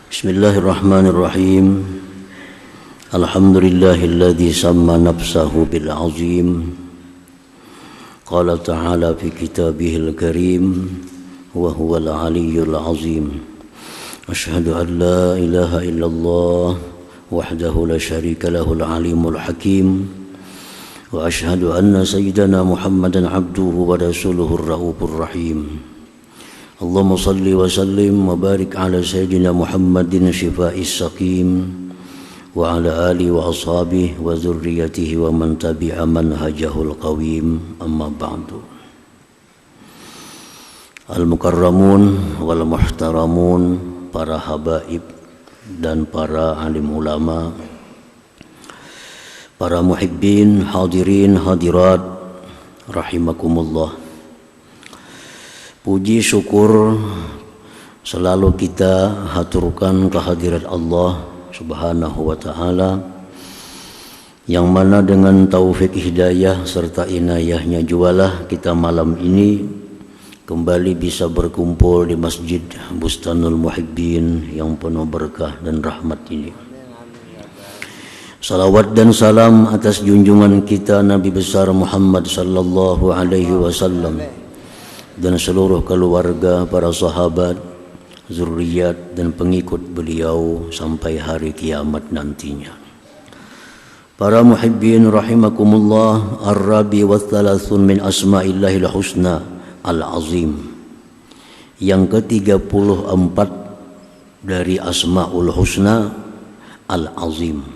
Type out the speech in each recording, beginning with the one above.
Bismillahirrahmanirrahim. Alhamdulillahilladzi samma nafsahu bil azim. Qala ta'ala fi kitabihil karim wa huwal aliyyul azim. Asyhadu an la ilaha illallah wahdahu la syarika lahul alimul hakim. Wa asyhadu anna sayyidana Muhammadan abduhu wa rasuluhur raufur rahim. Allahumma salli wa sallim wa barik ala sayyidina Muhammadin syifa'is saqim wa ala alihi wa ashabihi wa dzurriyyatihi wa man tabi'a manhajahul qawim, amma ba'du. Al-mukarramun wal muhtaramun, para habaib dan para alim ulama, para muhibbin, hadirin, hadirat rahimakumullah. Puji syukur selalu kita haturkan kehadirat Allah Subhanahu wa ta'ala, yang mana dengan taufik hidayah serta inayahnya jualah kita malam ini kembali bisa berkumpul di Masjid Bustanul Muhibbin yang penuh berkah dan rahmat ini. Salawat dan salam atas junjungan kita Nabi besar Muhammad sallallahu alaihi wasallam dan seluruh keluarga, para sahabat, zuriat dan pengikut beliau sampai hari kiamat nantinya. Para muhibbin rahimakumullah, ar-rabi wa thalathun min asma'illahil husna al-azim, yang ke-34 dari asma'ul husna al-azim.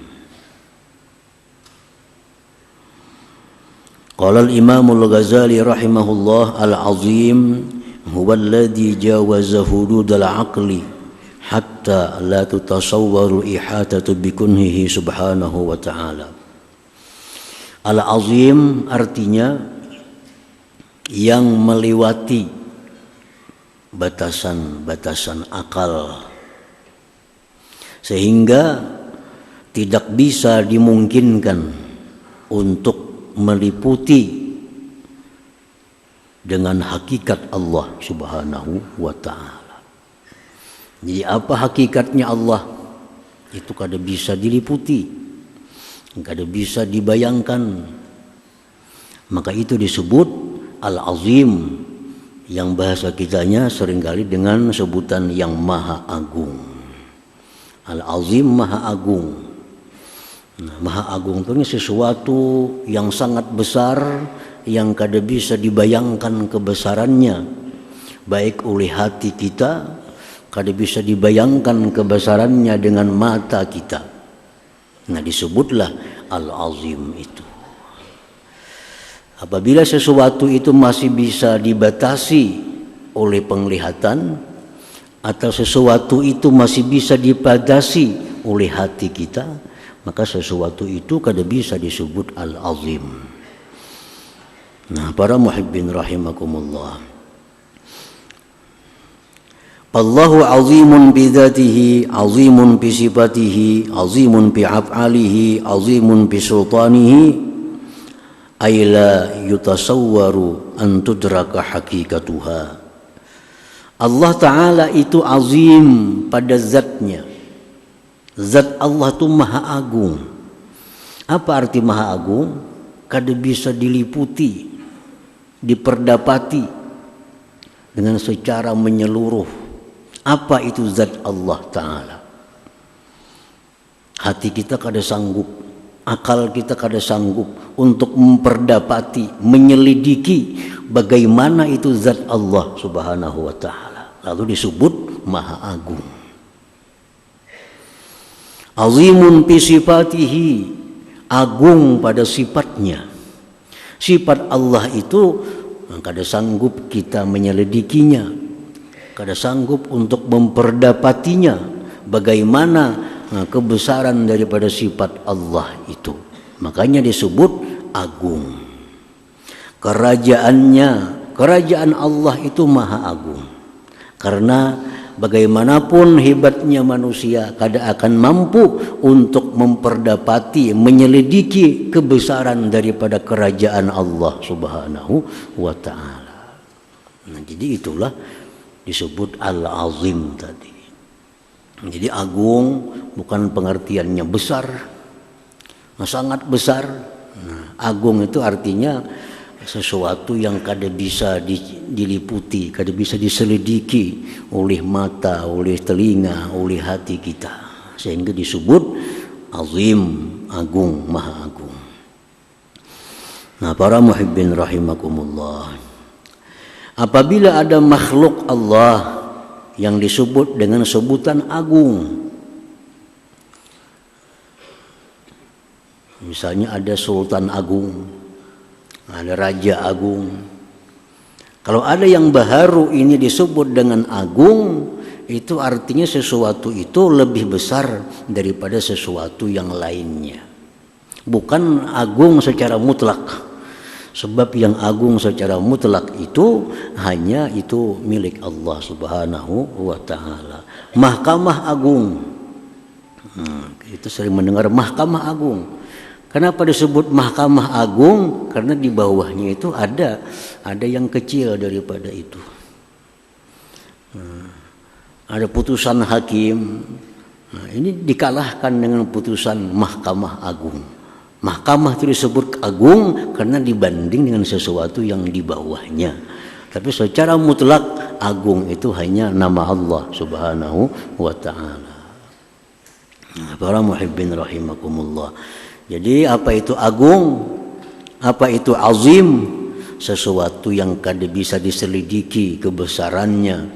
Qala al-Imam al-Ghazali rahimahullah, al-azim huwa alladhi jawaza hudud al-aqli hatta la tutasawwaru ihatatu bikunhihi subhanahu wa ta'ala. Al-azim artinya yang melewati batasan-batasan akal sehingga tidak bisa dimungkinkan untuk meliputi dengan hakikat Allah Subhanahu wa ta'ala. Jadi apa hakikatnya Allah? Itu kada bisa diliputi, kada bisa dibayangkan. Maka itu disebut Al-Azim, yang bahasa kitanya seringkali dengan sebutan yang Maha Agung. Al-Azim, Maha Agung. Nah, Maha Agung itu sesuatu yang sangat besar, yang kada bisa dibayangkan kebesarannya baik oleh hati kita, kada bisa dibayangkan kebesarannya dengan mata kita. Nah, disebutlah Al-Azim itu. Apabila sesuatu itu masih bisa dibatasi oleh penglihatan, atau sesuatu itu masih bisa dibatasi oleh hati kita, maka sesuatu itu kada bisa disebut Al-Azim. Nah, para muhibbin rahimakumullah, Allahu azimun bi dzatihi, azimun bi sifatihi, azimun bi af'alihi, azimun bi sultanihi, ay la yutasawwaru an tudraka hakikatuha. Allah Ta'ala itu azim pada zatnya. Zat Allah itu Maha Agung. Apa arti Maha Agung? Kada bisa diliputi, diperdapati dengan secara menyeluruh. Apa itu zat Allah Ta'ala? Hati kita kada sanggup, akal kita kada sanggup untuk memperdapati, menyelidiki bagaimana itu zat Allah Subhanahu wa ta'ala. Lalu disebut Maha Agung. Azimun fi sifatihi, agung pada sifatnya. Sifat Allah itu kada sanggup kita menyelidikinya, kada sanggup untuk memperdapatinya, bagaimana kebesaran daripada sifat Allah itu. Makanya disebut agung. Kerajaan Allah itu Maha Agung. Karena bagaimanapun hebatnya manusia, kada akan mampu untuk memperdapati, menyelidiki kebesaran daripada kerajaan Allah Subhanahu wa ta'ala. Nah, jadi itulah disebut Al-Azim tadi. Jadi agung bukan pengertiannya besar, sangat besar. Nah, agung itu artinya sesuatu yang kada bisa diliputi, kada bisa diselidiki oleh mata, oleh telinga, oleh hati kita, sehingga disebut azim, agung, maha agung. Nah, para muhibbin rahimakumullah, apabila ada makhluk Allah yang disebut dengan sebutan agung, misalnya ada sultan agung, ada raja agung. Kalau ada yang baharu ini disebut dengan agung, itu artinya sesuatu itu lebih besar daripada sesuatu yang lainnya. Bukan agung secara mutlak. Sebab yang agung secara mutlak itu hanya itu milik Allah Subhanahu wa ta'ala. Mahkamah Agung. Itu sering mendengar Mahkamah Agung. Kenapa disebut Mahkamah Agung? Karena di bawahnya itu ada yang kecil daripada itu. Ada putusan hakim. Nah, ini dikalahkan dengan putusan Mahkamah Agung. Mahkamah itu disebut agung karena dibanding dengan sesuatu yang di bawahnya. Tapi secara mutlak agung itu hanya nama Allah Subhanahu wa ta'ala. Para muhibbin rahimakumullah. Jadi apa itu agung? Apa itu azim? Sesuatu yang kada bisa diselidiki kebesarannya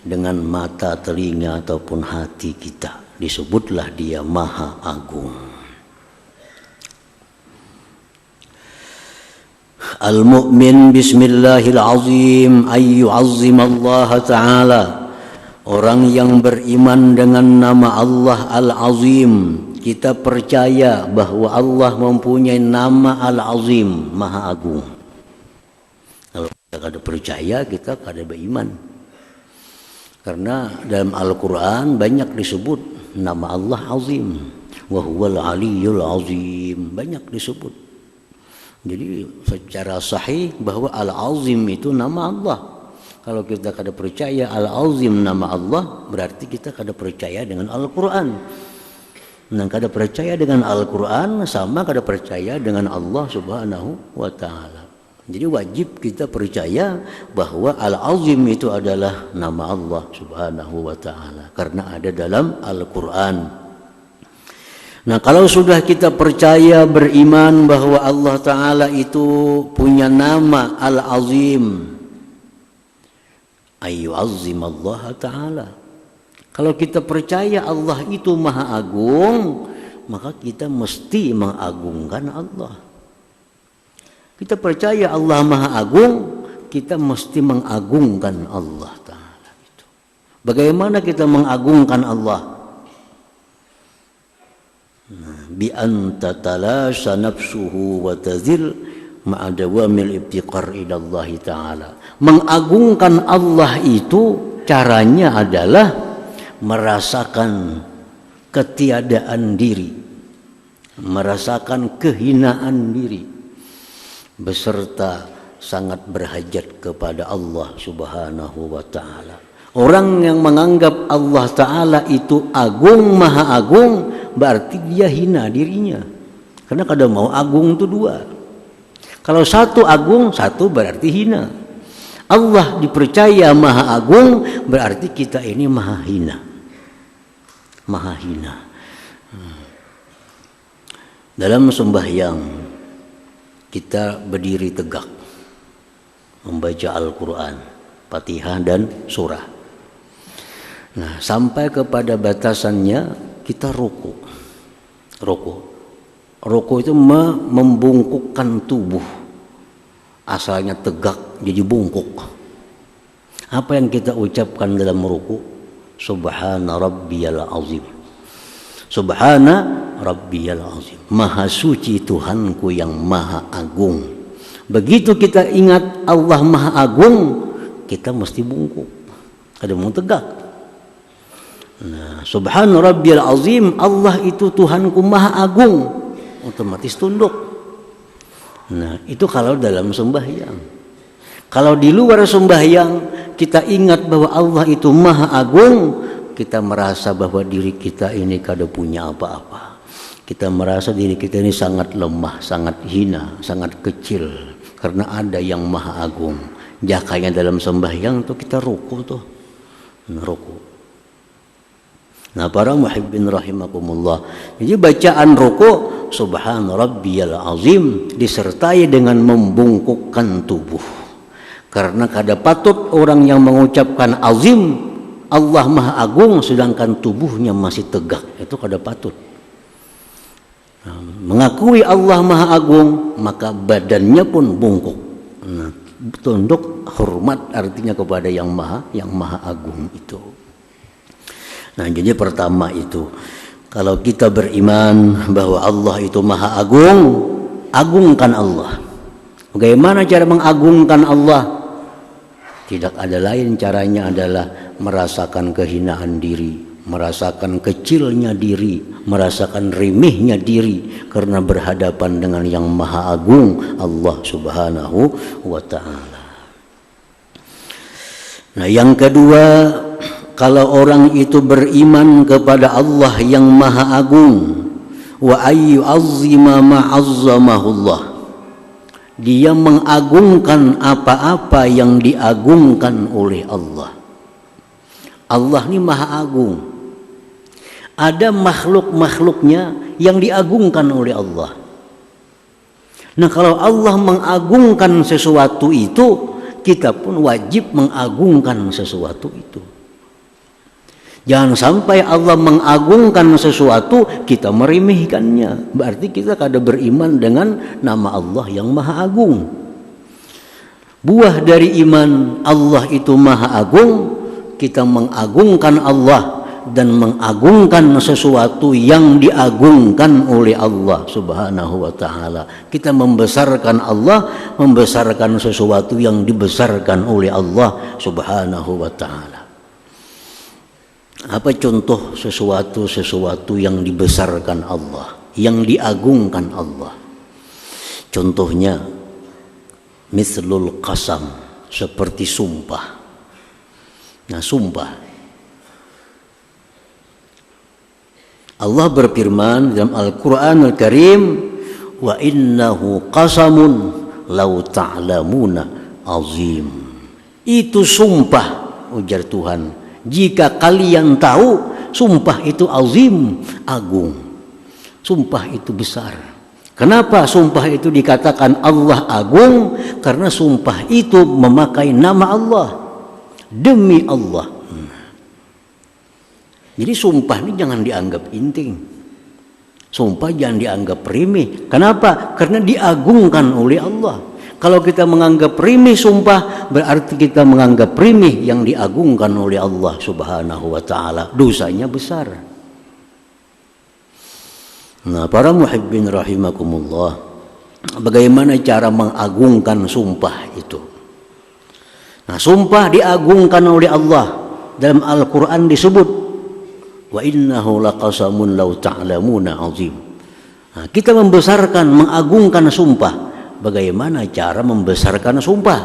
dengan mata, telinga ataupun hati kita. Disebutlah dia maha agung. Al-mu'min bismillahirrahmanirrahim ayyu'azzim Allah Ta'ala. Orang yang beriman dengan nama Allah Al-Azim, kita percaya bahwa Allah mempunyai nama Al-Azim, Maha Agung. Kalau kita kada percaya, kita kada beriman. Karena dalam Al-Quran banyak disebut nama Allah Azim, wa huwal aliyyul azim, banyak disebut. Jadi secara sahih bahwa Al-Azim itu nama Allah. Kalau kita kada percaya Al-Azim nama Allah, berarti kita kada percaya dengan Al-Quran. Dan kada percaya dengan Al-Quran sama kada percaya dengan Allah Subhanahu wa ta'ala. Jadi wajib kita percaya bahwa Al-Azim itu adalah nama Allah Subhanahu wa ta'ala, karena ada dalam Al-Quran. Nah, kalau sudah kita percaya beriman bahwa Allah Ta'ala itu punya nama Al-Azim, ayyu'azzim Allah Ta'ala. Kalau kita percaya Allah itu Maha Agung, maka kita mesti mengagungkan Allah. Kita percaya Allah Maha Agung, kita mesti mengagungkan Allah Ta'ala. Bagaimana kita mengagungkan Allah? Bi anta talasha nafsuhu wa tazil ma'a dawamil ibtiqar ila Allah Ta'ala. Mengagungkan Allah itu caranya adalah merasakan ketiadaan diri, merasakan kehinaan diri, beserta sangat berhajat kepada Allah Subhanahu wa ta'ala. Orang yang menganggap Allah Ta'ala itu agung, maha agung, berarti dia hina dirinya. Karena kada mau agung itu dua. Kalau satu agung, satu berarti hina. Allah dipercaya maha agung, berarti kita ini maha hina. Maha hina. Dalam sembahyang kita berdiri tegak, membaca Al-Quran, Fatihah dan surah. Nah, sampai kepada batasannya kita ruku. Ruku itu membungkukkan tubuh. Asalnya tegak jadi bungkuk. Apa yang kita ucapkan dalam ruku? Subhana rabbiyal azim. Subhana rabbiyal azim. Maha suci Tuhanku yang maha agung. Begitu kita ingat Allah maha agung, kita mesti bungkuk. Kada mau tegak. Nah, subhana rabbiyal azim, Allah itu Tuhanku maha agung, otomatis tunduk. Nah, itu kalau dalam sembahyang. Kalau di luar sembahyang kita ingat bahwa Allah itu maha agung, kita merasa bahwa diri kita ini kada punya apa-apa. Kita merasa diri kita ini sangat lemah, sangat hina, sangat kecil. Karena ada yang maha agung. Jakanya dalam sembahyang tuh kita ruku tuh. Ruku. Nah para muhibbin rahimakumullah. Jadi bacaan ruku subhana rabbiyal azim disertai dengan membungkukkan tubuh. Karena kada patut orang yang mengucapkan azim Allah maha agung sedangkan tubuhnya masih tegak. Itu kada patut. Nah, mengakui Allah maha agung maka badannya pun bungkuk. Nah, tunduk hormat artinya kepada yang maha agung itu. Nah jadi pertama itu, kalau kita beriman bahwa Allah itu maha agung, agungkan Allah. Bagaimana cara mengagungkan Allah? Tidak ada lain caranya adalah merasakan kehinaan diri, merasakan kecilnya diri, merasakan remehnya diri karena berhadapan dengan yang maha agung Allah subhanahu wa ta'ala. Nah yang kedua, kalau orang itu beriman kepada Allah yang maha agung, wa ayyu azzima ma'azzamahullah, dia mengagungkan apa-apa yang diagungkan oleh Allah. Allah ini maha agung. Ada makhluk-makhluknya yang diagungkan oleh Allah. Nah kalau Allah mengagungkan sesuatu itu, kita pun wajib mengagungkan sesuatu itu. Jangan sampai Allah mengagungkan sesuatu kita meremehkannya. Berarti kita kada beriman dengan nama Allah yang maha agung. Buah dari iman Allah itu maha agung, kita mengagungkan Allah dan mengagungkan sesuatu yang diagungkan oleh Allah subhanahu wa ta'ala. Kita membesarkan Allah, membesarkan sesuatu yang dibesarkan oleh Allah subhanahu wa ta'ala. Apa contoh sesuatu yang dibesarkan Allah, yang diagungkan Allah? Contohnya mislul qasam, seperti sumpah. Nah sumpah, Allah berfirman dalam Al-Quran Al-Karim, wa innahu qasamun law ta'lamuna azim. Itu sumpah, ujar Tuhan, jika kalian tahu, sumpah itu azim, agung. Sumpah itu besar. Kenapa sumpah itu dikatakan Allah agung? Karena sumpah itu memakai nama Allah, demi Allah. Jadi sumpah ini jangan dianggap inting. Sumpah jangan dianggap remeh. Kenapa? Karena diagungkan oleh Allah. Kalau kita menganggap remeh sumpah, berarti kita menganggap remeh yang diagungkan oleh Allah subhanahu wa ta'ala. Dosanya besar. Nah para muhibbin rahimakumullah, bagaimana cara mengagungkan sumpah itu? Nah sumpah diagungkan oleh Allah. Dalam Al-Quran disebut, wa innahu laqasamun law ta'lamuna azim. Nah, kita membesarkan, mengagungkan sumpah. Bagaimana cara membesarkan sumpah?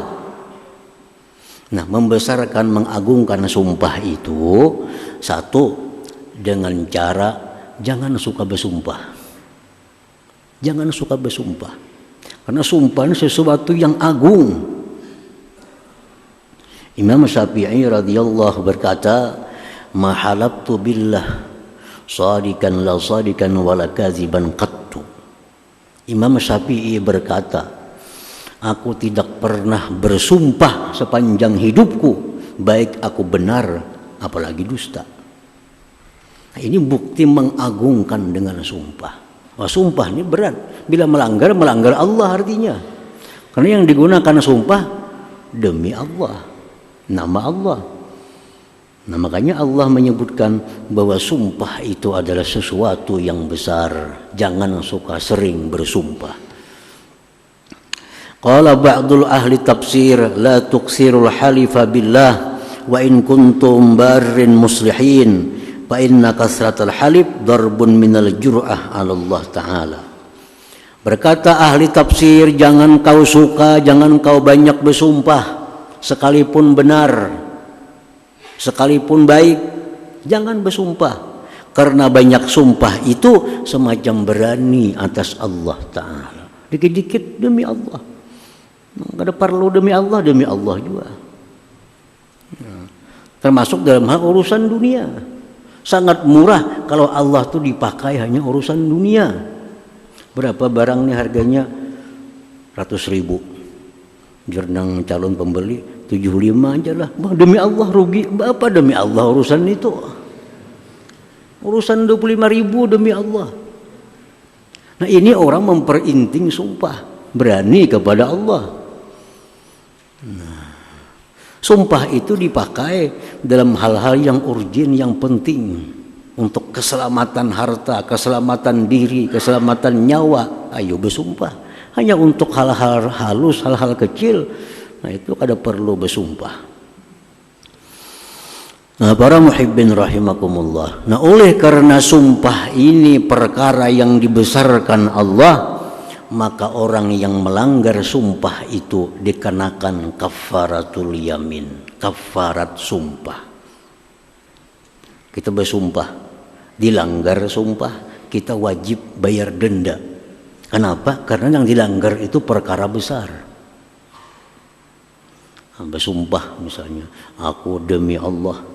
Nah, membesarkan, mengagungkan sumpah itu satu, dengan cara jangan suka bersumpah. Jangan suka bersumpah. Karena sumpah ini sesuatu yang agung. Imam Syafi'i radhiyallahu berkata, ma halabtu billah sadikan la sadikan wala kaziban qattu. Imam Syafi'i berkata, aku tidak pernah bersumpah sepanjang hidupku, baik aku benar apalagi dusta. Nah, ini bukti mengagungkan dengan sumpah. Wah, sumpah ini berat. Bila melanggar Allah artinya. Karena yang digunakan sumpah demi Allah, nama Allah. Nah makanya Allah menyebutkan bahwa sumpah itu adalah sesuatu yang besar. Jangan suka sering bersumpah. Qala ba'dul ahli tafsir, la tuksirul halifa billah wa in kuntum barrin muslihin fa inna kasratal halif darbun minal jur'ah 'ala Allah ta'ala. Berkata ahli tafsir, jangan kau suka, jangan kau banyak bersumpah sekalipun benar, sekalipun baik, Jangan bersumpah. Karena banyak sumpah itu semacam berani atas Allah Ta'ala. Dikit-dikit demi Allah. Kada perlu demi Allah juga. Termasuk dalam hal urusan dunia. Sangat murah kalau Allah tuh dipakai hanya urusan dunia. Berapa barang nih harganya? 100.000. Jernang calon pembeli 75 aja lah. Demi Allah rugi. Apa demi Allah urusan itu? Urusan 25.000 demi Allah. Nah ini orang memperinting sumpah. Berani kepada Allah. Nah, sumpah itu dipakai dalam hal-hal yang urgen, yang penting. Untuk keselamatan harta, keselamatan diri, keselamatan nyawa. Ayo bersumpah. Hanya untuk hal-hal halus, hal-hal kecil. Nah itu kada perlu bersumpah. Nah para muhibbin rahimakumullah. Nah oleh karena sumpah ini perkara yang dibesarkan Allah, maka orang yang melanggar sumpah itu dikenakan kafaratul yamin, kafarat sumpah. Kita bersumpah, dilanggar sumpah, kita wajib bayar denda. Kenapa? Karena yang dilanggar itu perkara besar. Bersumpah misalnya, aku demi Allah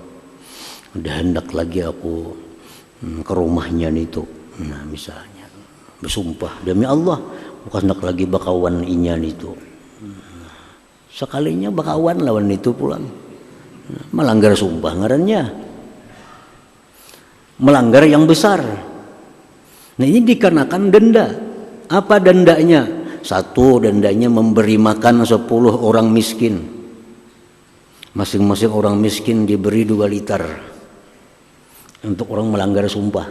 udah hendak lagi aku ke rumahnya itu. Nah misalnya bersumpah demi Allah bukan hendak lagi bakawan inyan itu. Sekalinya bakawan lawan itu pulang. Melanggar sumpah ngarannya. Melanggar yang besar. Nah ini dikenakan denda. Apa dendanya? Satu, dendanya memberi makan 10 orang miskin. Masing-masing orang miskin diberi 2 liter. Untuk orang melanggar sumpah.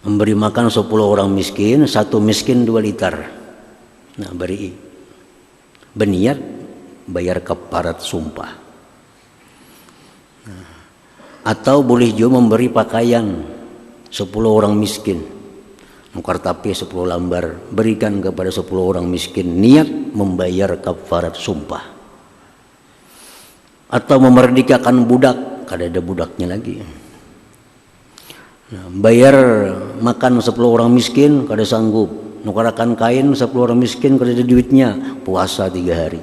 Memberi makan 10 orang miskin, 1 miskin 2 liter. Nah beri. Berniat bayar kafarat sumpah. Nah, atau boleh juga memberi pakaian 10 orang miskin. Nukar tapi 10 lambar. Berikan kepada 10 orang miskin. Niat membayar kafarat sumpah. Atau memerdekakan budak. Kada ada budaknya lagi. Nah, bayar makan 10 orang miskin kada sanggup. Nukarakan kain 10 orang miskin kada ada duitnya. Puasa 3 hari.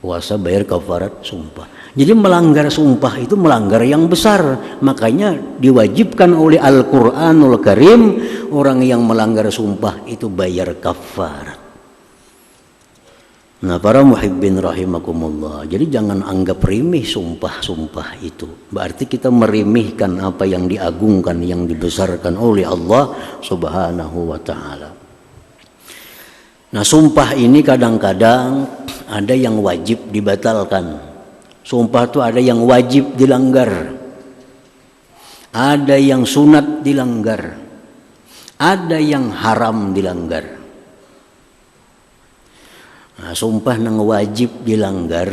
Puasa bayar kafarat sumpah. Jadi melanggar sumpah itu melanggar yang besar. Makanya diwajibkan oleh Al-Quranul Karim orang yang melanggar sumpah itu bayar kafarat. Nah para muhibbin rahimakumullah. Jadi jangan anggap remeh sumpah-sumpah itu. Berarti kita meremehkan apa yang diagungkan, yang dibesarkan oleh Allah subhanahu wa ta'ala. Nah sumpah ini kadang-kadang ada yang wajib dibatalkan. Sumpah itu ada yang wajib dilanggar. Ada yang sunat dilanggar. Ada yang haram dilanggar. Nah, sumpah nang wajib dilanggar.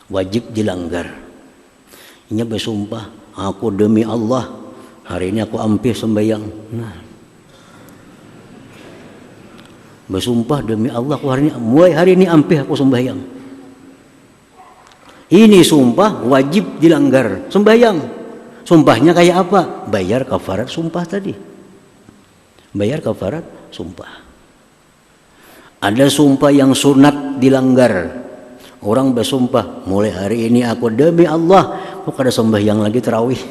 Wajib dilanggar. Ini bersumpah, aku demi Allah hari ini aku ampih sembahyang. Nah. Bersumpah demi Allah aku mulai hari ini ampih aku sembahyang. Ini sumpah wajib dilanggar. Sembahyang. Sumpahnya kayak apa? Bayar kafarat sumpah tadi. Bayar kafarat sumpah. Ada sumpah yang sunat dilanggar. Orang bersumpah, mulai hari ini aku demi Allah, kok ada sembahyang lagi tarawih.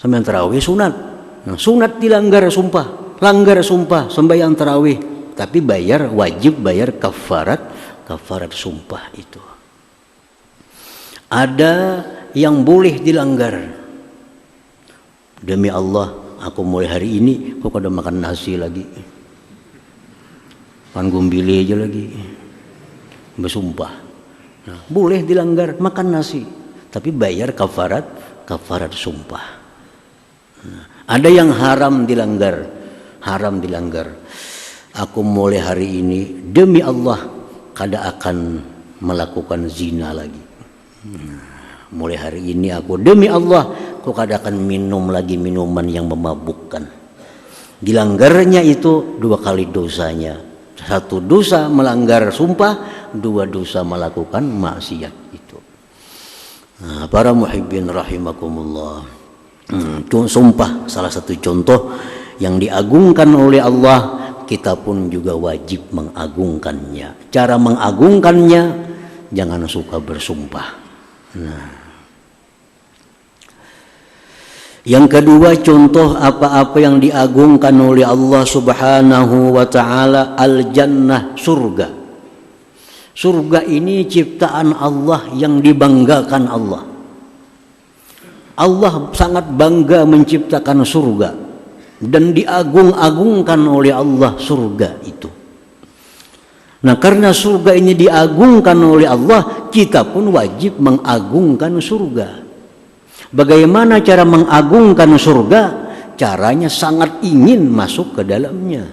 Sembahyang tarawih sunat. Nah, sunat dilanggar sumpah, langgar sumpah, sembahyang tarawih. Tapi bayar, wajib bayar kafarat sumpah itu. Ada yang boleh dilanggar. Demi Allah, aku mulai hari ini kok ada makan nasi lagi. Gumbili aja lagi. Bersumpah. Nah, boleh dilanggar makan nasi, tapi bayar kafarat sumpah. Nah, ada yang haram dilanggar. Haram dilanggar. Aku mulai hari ini demi Allah kada akan melakukan zina lagi. Nah, mulai hari ini aku demi Allah aku kada akan minum lagi minuman yang memabukkan. Dilanggarnya itu 2 kali dosanya. 1 dosa melanggar sumpah, 2 dosa melakukan maksiat itu. Nah, para muhibbin rahimakumullah. Sumpah salah satu contoh yang diagungkan oleh Allah, kita pun juga wajib mengagungkannya. Cara mengagungkannya, jangan suka bersumpah. Nah, yang kedua, contoh apa-apa yang diagungkan oleh Allah Subhanahu wa ta'ala, al-jannah, surga. Surga ini ciptaan Allah yang dibanggakan Allah. Allah sangat bangga menciptakan surga dan diagung-agungkan oleh Allah surga itu. Nah, karena surga ini diagungkan oleh Allah, kita pun wajib mengagungkan surga. Bagaimana cara mengagungkan surga? Caranya sangat ingin masuk ke dalamnya.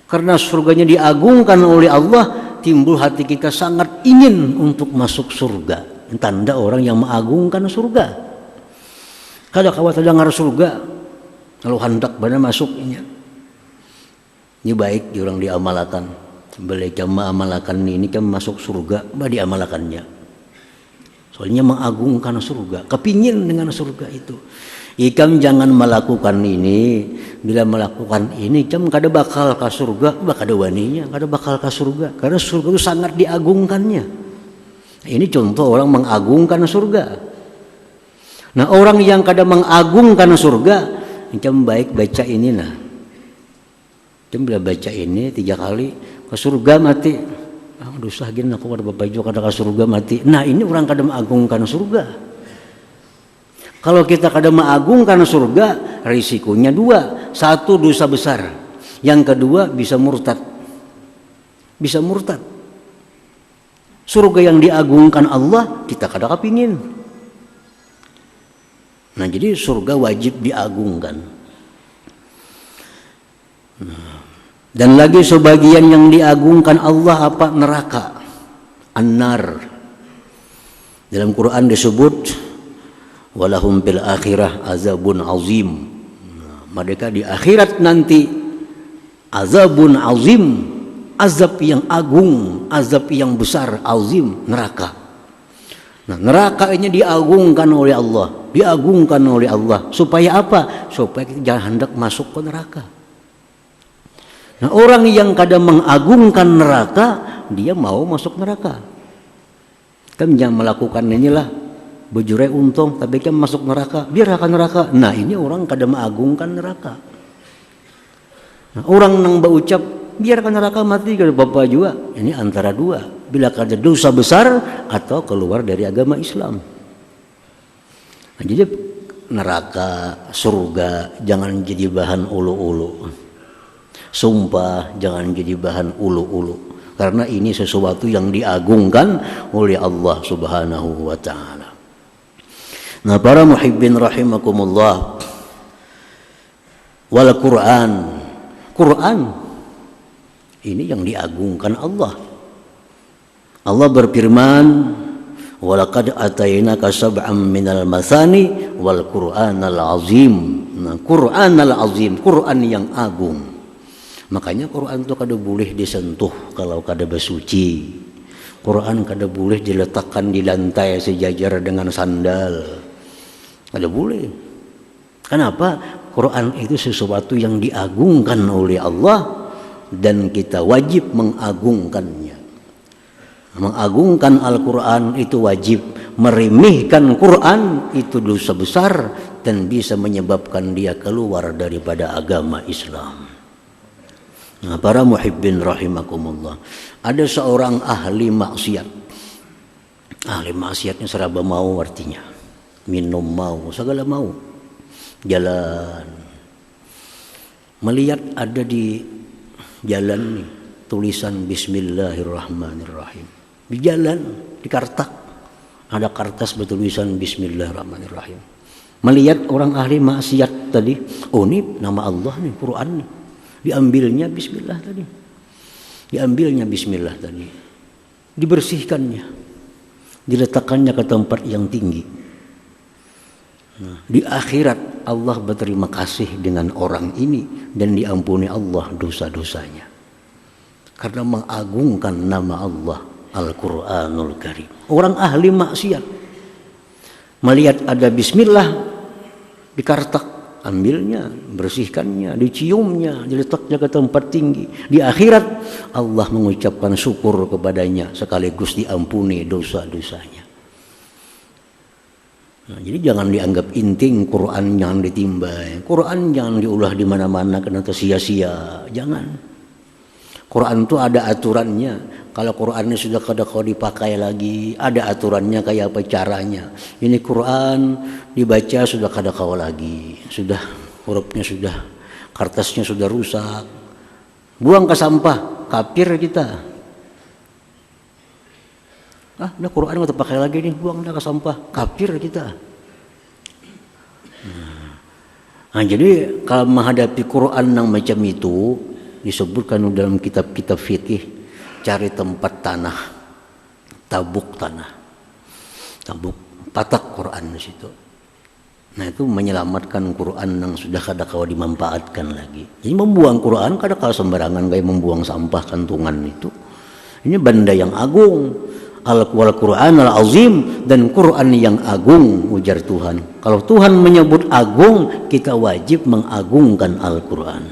Karena surganya diagungkan oleh Allah, timbul hati kita sangat ingin untuk masuk surga. Tanda orang yang mengagungkan surga. Kalau kawat dengar surga, kalau hendak benar masuknya, ini baik orang diamalkan. Boleh jamaah amalkan ini kan masuk surga, bah diamalkannya. Soalnya mengagungkan surga, kepingin dengan surga itu. Ikam jangan melakukan ini. Bila melakukan ini, ikam kada bakal ke surga, kada waninya, kada bakal ke surga. Karena surga itu sangat diagungkannya. Ini contoh orang mengagungkan surga. Nah, orang yang kada mengagungkan surga, ikam baik baca ini nah. Ikam bila baca ini 3 kali, ke surga mati. Dosa gini aku kada baju kada ke surga mati. Nah, ini orang kada mengagungkan surga. Kalau kita kada mengagungkan surga, risikonya 2. 1, dosa besar. Yang kedua, bisa murtad. Bisa murtad. Surga yang diagungkan Allah, kita kada kepingin. Nah, jadi surga wajib diagungkan. Dan lagi sebagian yang diagungkan Allah apa? Neraka, an-nar. Dalam Quran disebut walahum bil akhirah azabun azim. Mereka di akhirat nanti azabun azim, azab yang agung, azab yang besar, azim, neraka. Nah, neraka ini diagungkan oleh Allah, diagungkan oleh Allah. Supaya apa? Supaya kita jangan hendak masuk ke neraka. Nah, orang yang kadang mengagungkan neraka, dia mau masuk neraka. Kan jangan melakukan inilah bejurai untung, tapi kan masuk neraka, biar akan neraka. Nah, ini orang kadang mengagungkan neraka. Nah, orang nang berucap biarkan neraka mati kalau bapak juga, ini antara 2. Bila ada dosa besar atau keluar dari agama Islam. Nah, jadi neraka, surga jangan jadi bahan ulu-ulu. Sumpah jangan jadi bahan ulu-ulu. Karena ini sesuatu yang diagungkan oleh Allah Subhanahu wa ta'ala. Nah, para muhibbin rahimakumullah, wal Quran, Quran ini yang diagungkan Allah. Allah berfirman, walaqad atainaka sab'am minal masani wal Qur'anal azim. Nah, Qur'anal azim, Quran yang agung. Makanya Quran itu kada boleh disentuh kalau kada bersuci. Quran kada boleh diletakkan di lantai sejajar dengan sandal. Kada boleh. Kenapa? Quran itu sesuatu yang diagungkan oleh Allah dan kita wajib mengagungkannya. Mengagungkan Al-Quran itu wajib. Meremehkan Quran itu dosa besar dan bisa menyebabkan dia keluar daripada agama Islam. Nah, para muhibbin rahimakumullah, ada seorang ahli maksiat. Ahli maksiatnya serba mau artinya. Minum mau, segala mau. Jalan. Melihat ada di jalan nih tulisan Bismillahirrahmanirrahim. Di jalan, di kartak ada kertas bertulisan Bismillahirrahmanirrahim. Melihat orang ahli maksiat tadi, oh ini nama Allah nih, Quran nih. Diambilnya Bismillah tadi. Diambilnya Bismillah tadi. Dibersihkannya. Diletakkannya ke tempat yang tinggi. Nah, di akhirat Allah berterima kasih dengan orang ini dan diampuni Allah dosa-dosanya. Karena mengagungkan nama Allah Al-Quranul Karim. Orang ahli maksiat. Melihat ada bismillah, dikartak, ambilnya, bersihkannya, diciumnya, diletaknya ke tempat tinggi. Di akhirat Allah mengucapkan syukur kepadanya sekaligus diampuni dosa-dosanya. Nah, jadi jangan dianggap inting, Quran jangan ditimbai, Quran jangan diulah di mana-mana karena sia-sia, jangan. Quran itu ada aturannya. Kalau Qurannya sudah kada kau dipakai lagi, ada aturannya kayak apa caranya. Ini Quran dibaca sudah kada kau lagi, sudah hurufnya sudah, kertasnya sudah rusak, buang ke sampah, kafir kita. Udah Quran nggak terpakai lagi nih, buang dah ke sampah, kafir kita. Nah, jadi kalau menghadapi Quran yang macam itu disebutkan dalam kitab-kitab fikih, cari tempat tanah, tabuk tanah, tabuk patak Quran di situ. Nah, itu menyelamatkan Quran yang sudah kada kau dimanfaatkan lagi. Jadi membuang Quran kada kau sembarangan kayak membuang sampah kantungan itu. Ini benda yang agung. Al-Quran al-Azim, dan Quran yang agung, ujar Tuhan. Kalau Tuhan menyebut agung, kita wajib mengagungkan Al-Quran.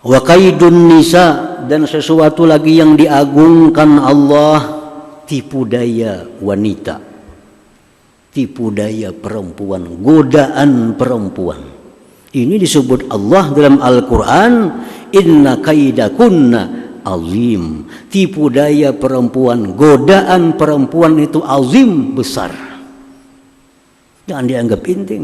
Wa kaidun nisa, dan sesuatu lagi yang diagungkan Allah, tipu daya wanita, tipu daya perempuan, godaan perempuan. Ini disebut Allah dalam Al-Quran, inna kaidakunna azim. Tipu daya perempuan, godaan perempuan itu azim, besar. Jangan dianggap penting.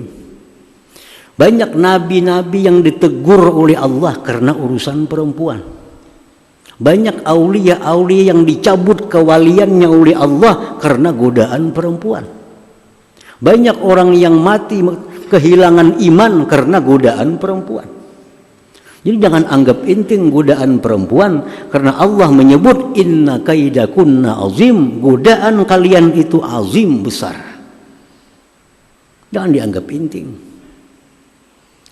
Banyak nabi-nabi yang ditegur oleh Allah karena urusan perempuan. Banyak aulia-aulia yang dicabut kewaliannya oleh Allah karena godaan perempuan. Banyak orang yang mati kehilangan iman karena godaan perempuan. Jadi jangan anggap penting godaan perempuan, karena Allah menyebut inna kaidakunna azim, godaan kalian itu azim, besar. Jangan dianggap penting.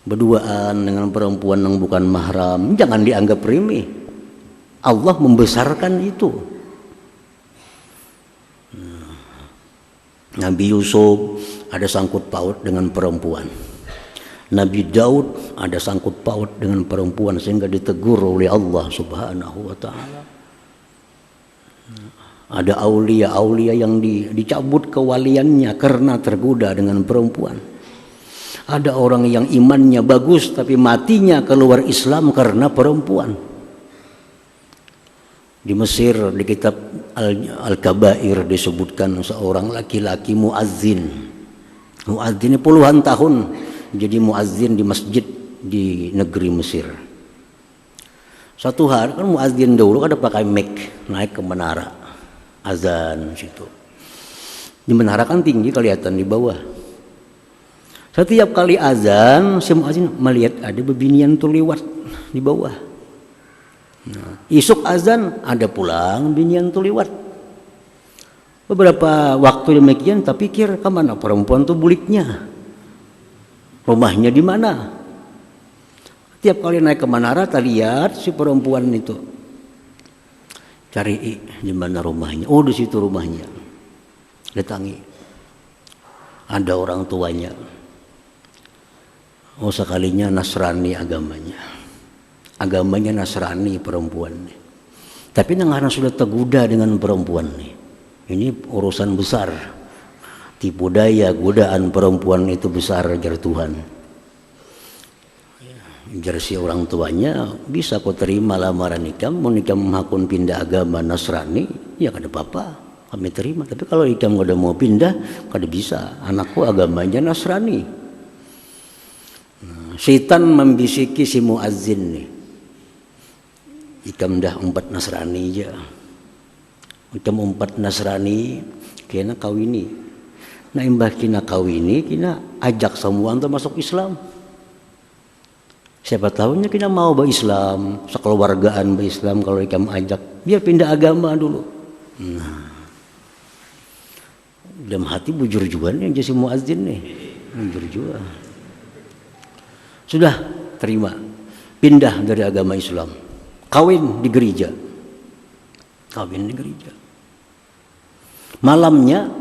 Berduaan dengan perempuan yang bukan mahram jangan dianggap remeh. Allah membesarkan itu. Nabi Yusuf ada sangkut paut dengan perempuan. Nabi Daud ada sangkut paut dengan perempuan sehingga ditegur oleh Allah Subhanahu wa taala. Ada aulia-aulia yang dicabut kewaliannya karena tergoda dengan perempuan. Ada orang yang imannya bagus tapi matinya keluar Islam karena perempuan. Di Mesir di kitab Al-Kabair disebutkan seorang laki-laki muazzin. Muazzin puluhan tahun jadi muazzin di masjid di negeri Mesir. Satu hari kan muazzin dulu ada pakai mic naik ke menara azan situ. Di menara kan tinggi kelihatan di bawah. Setiap kali azan si muazzin melihat ada bebinian tuh lewat di bawah. Nah, isuk azan ada pulang binian tuh lewat. Beberapa waktu demikian tak pikir kemana perempuan tuh buliknya. Rumahnya di mana? Tiap kali naik ke menara, tak lihat si perempuan itu. Cari di mana rumahnya. Oh, di situ rumahnya. Datangi. Ada orang tuanya. Oh, sekalinya Nasrani agamanya. Agamanya Nasrani perempuan. Tapi karena sudah tergoda dengan perempuan nih. Ini urusan besar. Tipu daya godaan perempuan itu besar, jar Tuhan. Jar si orang tuanya, bisa kau terima lamaran ikam, mau ikam hakun pindah agama Nasrani, ya kada apa-apa, kami terima. Tapi kalau ikam kada mau pindah, kada bisa. Anakku agamanya Nasrani. Syaitan membisiki si muazzin nih. Ikam dah umpat Nasrani aja. Ikam umpat Nasrani, kena kawini. Nah imbah kina kawini, kina ajak semua untuk masuk Islam. Siapa tahunya kina mau berislam, sekeluargaan berislam kalau ikam ajak, biar pindah agama dulu. Nah, dalam hati bujur juga nih jadi muazzin nih, bujur juga. Sudah terima, pindah dari agama Islam, kawin di gereja, kawin di gereja. Malamnya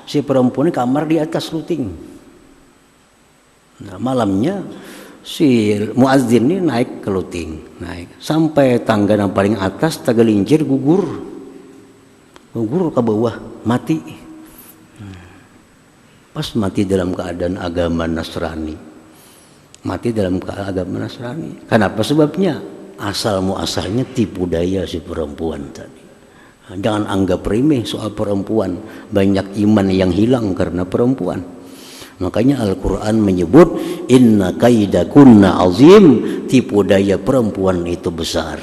si perempuan kamar di atas luting. Nah, malamnya si muazzin ini naik ke luting, naik sampai tangga yang paling atas tagalincir gugur ke bawah, mati. Pas mati dalam keadaan agama Nasrani. Mati dalam keadaan agama Nasrani. Kenapa sebabnya? Asal muasalnya tipu daya si perempuan tadi. Jangan anggap remeh soal perempuan. Banyak iman yang hilang karena perempuan. Makanya Al-Quran menyebut inna kaidakunna azim, tipu daya perempuan itu besar.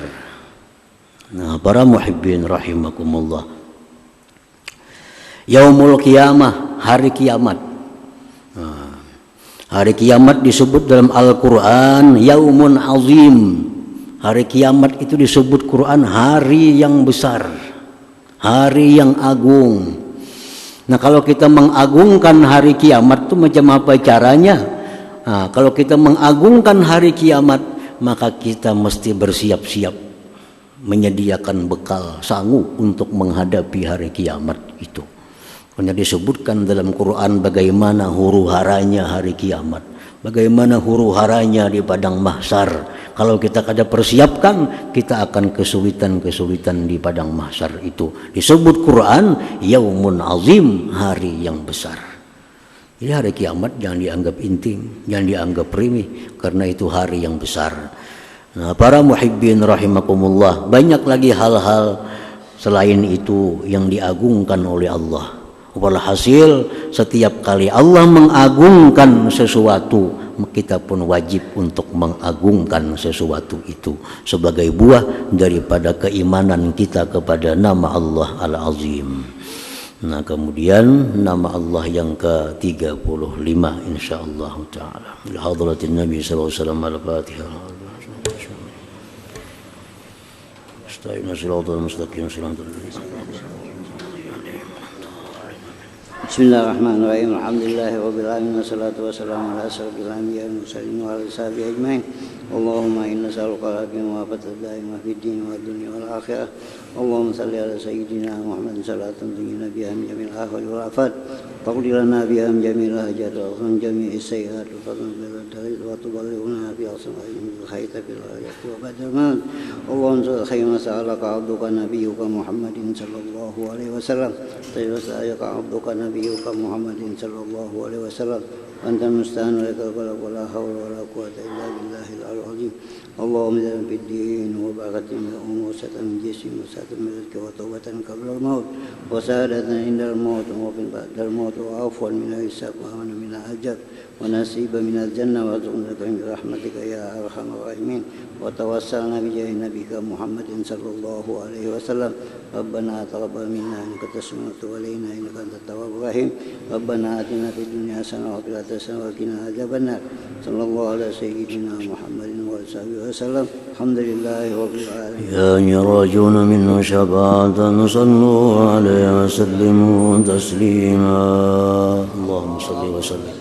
Nah, para muhibbin rahimakumullah, yaumul qiyamah, hari kiamat. Nah, hari kiamat disebut dalam Al-Quran yaumun azim. Hari kiamat itu disebut Quran hari yang besar, hari yang agung. Nah, kalau kita mengagungkan hari kiamat itu macam apa caranya? Nah, kalau kita mengagungkan hari kiamat, maka kita mesti bersiap-siap menyediakan bekal sanggup untuk menghadapi hari kiamat itu. Karena disebutkan dalam Quran bagaimana huru-haranya hari kiamat, bagaimana huru-haranya di padang mahsyar. Kalau kita kada persiapkan, kita akan kesulitan-kesulitan di padang mahsyar itu. Disebut Quran yaumun azim, hari yang besar. Jadi hari kiamat jangan dianggap intim, jangan dianggap remeh, karena itu hari yang besar. Nah, para muhibbin rahimakumullah, banyak lagi hal-hal selain itu yang diagungkan oleh Allah. Walhasil setiap kali Allah mengagungkan sesuatu, kita pun wajib untuk mengagungkan sesuatu itu sebagai buah daripada keimanan kita kepada nama Allah Al-Azim. Nah, kemudian nama Allah yang ke-35 insyaallah taala. Hadratin Nabi sallallahu alaihi wasallam al-Fatihah. Astagfirullahaladzim, shiratal mustaqim, shiratal Bismillahirrahmanirrahim. Alhamdulillahirabbil alamin wassalatu wassalamu ala asyrofil anbiya'i wal mursalin wa ala sahbihi ajmain. Allahumma inna nas'aluka al-afiyah wa fatadaima fid din wad dunya wal akhirah. Allahumma salli ala sayyidina Muhammad salatan tunjina biha min jamil ahwal wal afat. Taqdi lana biha min jamil hajat wa min jami'i sayyi'at wa fadlan bil dari wa tuballighuna fi asma'il khaita bil ayati wa badaman. Allahumma khayma sa'alaka abduka nabiyyuka Muhammadin sallallahu alaihi wasallam. Tayyibaka abduka nabiyyuka Muhammadin sallallahu alaihi wasallam. Anta musta'an wala hawla wala quwwata illa billahil azim. Allahumma zidna fid din wa barakatan min umuratan min jismi wa satan min rizqi wa tawbatan qabla al-maut wa sa'adatan inda al-maut wa fin ba'da al-maut wa afwan min al-hisab wa amana min al-ajab wa nasiba min al-jannah wa zunaka min rahmatika ya arhamar rahimin. Wa tawassalna bi jahi nabiyika Muhammadin sallallahu alaihi wasallam. Rabbana taqabbal minna innaka tasmi'u alaina innaka antat tawwabur rahim. Rabbana atina fid dunya hasanah wa fil akhirati hasanah wa qina adzabannar. Sallallahu ala sayyidina Muhammadin wa sahbihi wasallam. Alhamdulillahi rabbil alamin. Ya yarjuna minhu syafa'atan sallu alaihi wa sallimu taslima. Allahumma salli wa sallim